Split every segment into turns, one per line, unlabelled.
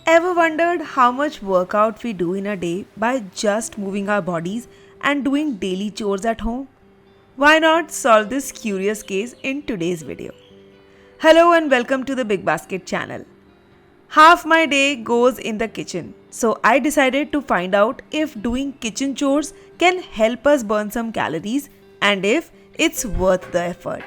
Ever wondered how much workout we do in a day by just moving our bodies and doing daily chores at home? Why not solve this curious case in today's video? Hello and welcome to the Big Basket channel. Half my day goes in the kitchen, so I decided to find out if doing kitchen chores can help us burn some calories and if it's worth the effort.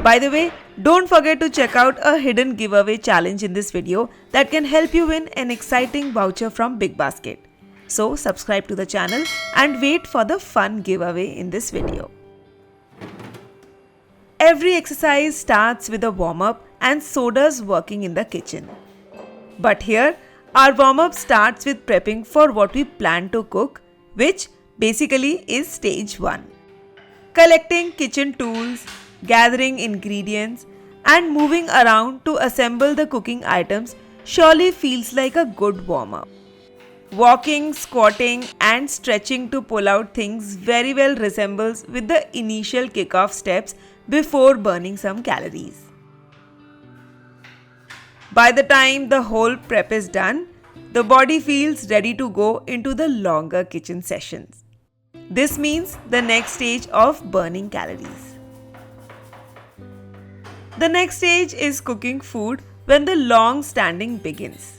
By the way, don't forget to check out a hidden giveaway challenge in this video that can help you win an exciting voucher from Big Basket. So subscribe to the channel and wait for the fun giveaway in this video. Every exercise starts with a warm-up and so does working in the kitchen. But here, our warm-up starts with prepping for what we plan to cook, which basically is stage 1. Collecting kitchen tools, gathering ingredients, and moving around to assemble the cooking items surely feels like a good warm-up. Walking, squatting, and stretching to pull out things very well resembles with the initial kickoff steps before burning some calories. By the time the whole prep is done, the body feels ready to go into the longer kitchen sessions. This means the next stage of burning calories. The next stage is cooking food when the long standing begins.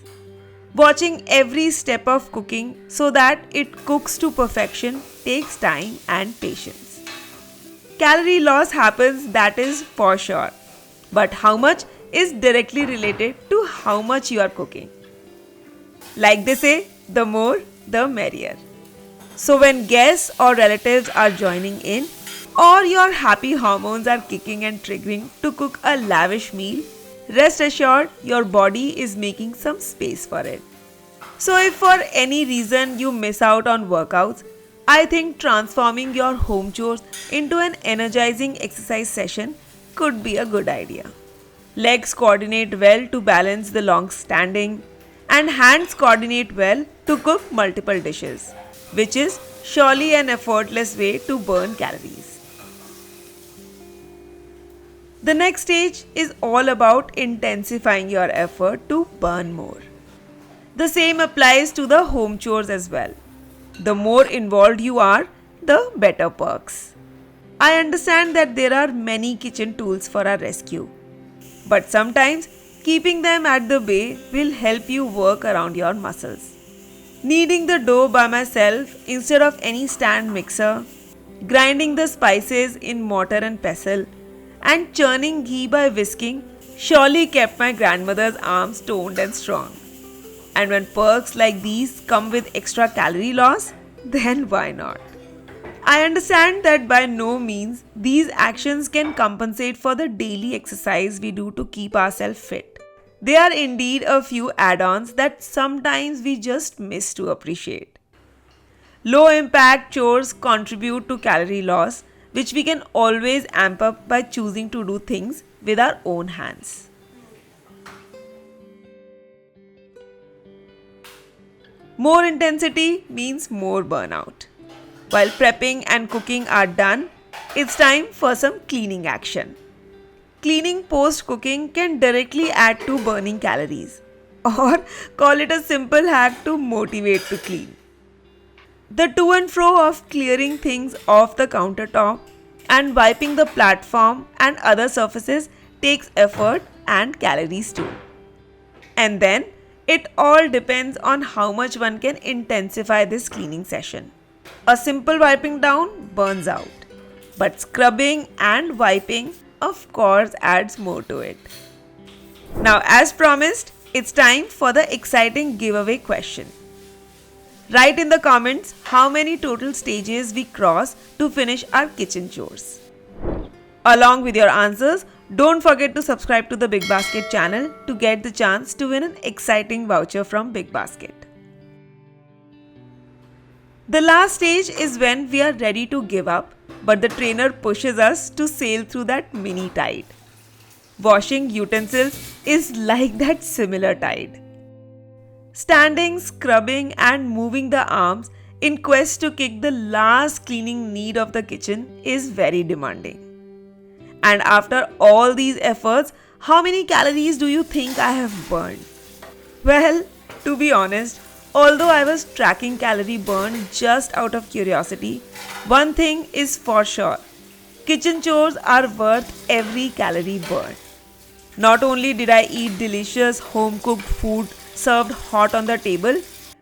Watching every step of cooking so that it cooks to perfection takes time and patience. Calorie loss happens, that is for sure. But how much is directly related to how much you are cooking. Like they say, the more, the merrier. So when guests or relatives are joining in, or your happy hormones are kicking and triggering to cook a lavish meal, rest assured your body is making some space for it. So if for any reason you miss out on workouts, I think transforming your home chores into an energizing exercise session could be a good idea. Legs coordinate well to balance the long standing, and hands coordinate well to cook multiple dishes, which is surely an effortless way to burn calories. The next stage is all about intensifying your effort to burn more. The same applies to the home chores as well. The more involved you are, the better perks. I understand that there are many kitchen tools for our rescue, but sometimes keeping them at the bay will help you work around your muscles. Kneading the dough by myself instead of any stand mixer, grinding the spices in mortar and pestle, and churning ghee by whisking surely kept my grandmother's arms toned and strong. And when perks like these come with extra calorie loss, then why not? I understand that by no means these actions can compensate for the daily exercise we do to keep ourselves fit. They are indeed a few add-ons that sometimes we just miss to appreciate. Low impact chores contribute to calorie loss, which we can always amp up by choosing to do things with our own hands. More intensity means more burnout. While prepping and cooking are done, it's time for some cleaning action. Cleaning post-cooking can directly add to burning calories, or call it a simple hack to motivate to clean. The to and fro of clearing things off the countertop and wiping the platform and other surfaces takes effort and calories too. And then, it all depends on how much one can intensify this cleaning session. A simple wiping down burns out, but scrubbing and wiping of course adds more to it. Now as promised, it's time for the exciting giveaway question. Write in the comments how many total stages we cross to finish our kitchen chores. Along with your answers, don't forget to subscribe to the Big Basket channel to get the chance to win an exciting voucher from Big Basket. The last stage is when we are ready to give up, but the trainer pushes us to sail through that mini tide. Washing utensils is like that similar tide. Standing, scrubbing, and moving the arms in quest to kick the last cleaning need of the kitchen is very demanding. And after all these efforts, how many calories do you think I have burned? Well, to be honest, although I was tracking calorie burn just out of curiosity, one thing is for sure. Kitchen chores are worth every calorie burned. Not only did I eat delicious home cooked food served hot on the table,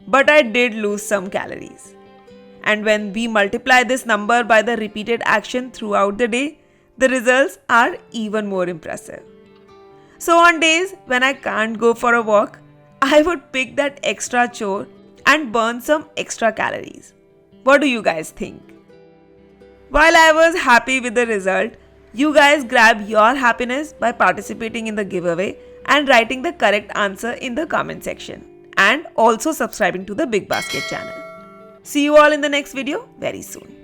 but I did lose some calories. And when we multiply this number by the repeated action throughout the day, the results are even more impressive. So, on days when I can't go for a walk, I would pick that extra chore and burn some extra calories. What do you guys think? While I was happy with the result, you guys grab your happiness by participating in the giveaway and writing the correct answer in the comment section, and also subscribing to the Big Basket channel. See you all in the next video very soon.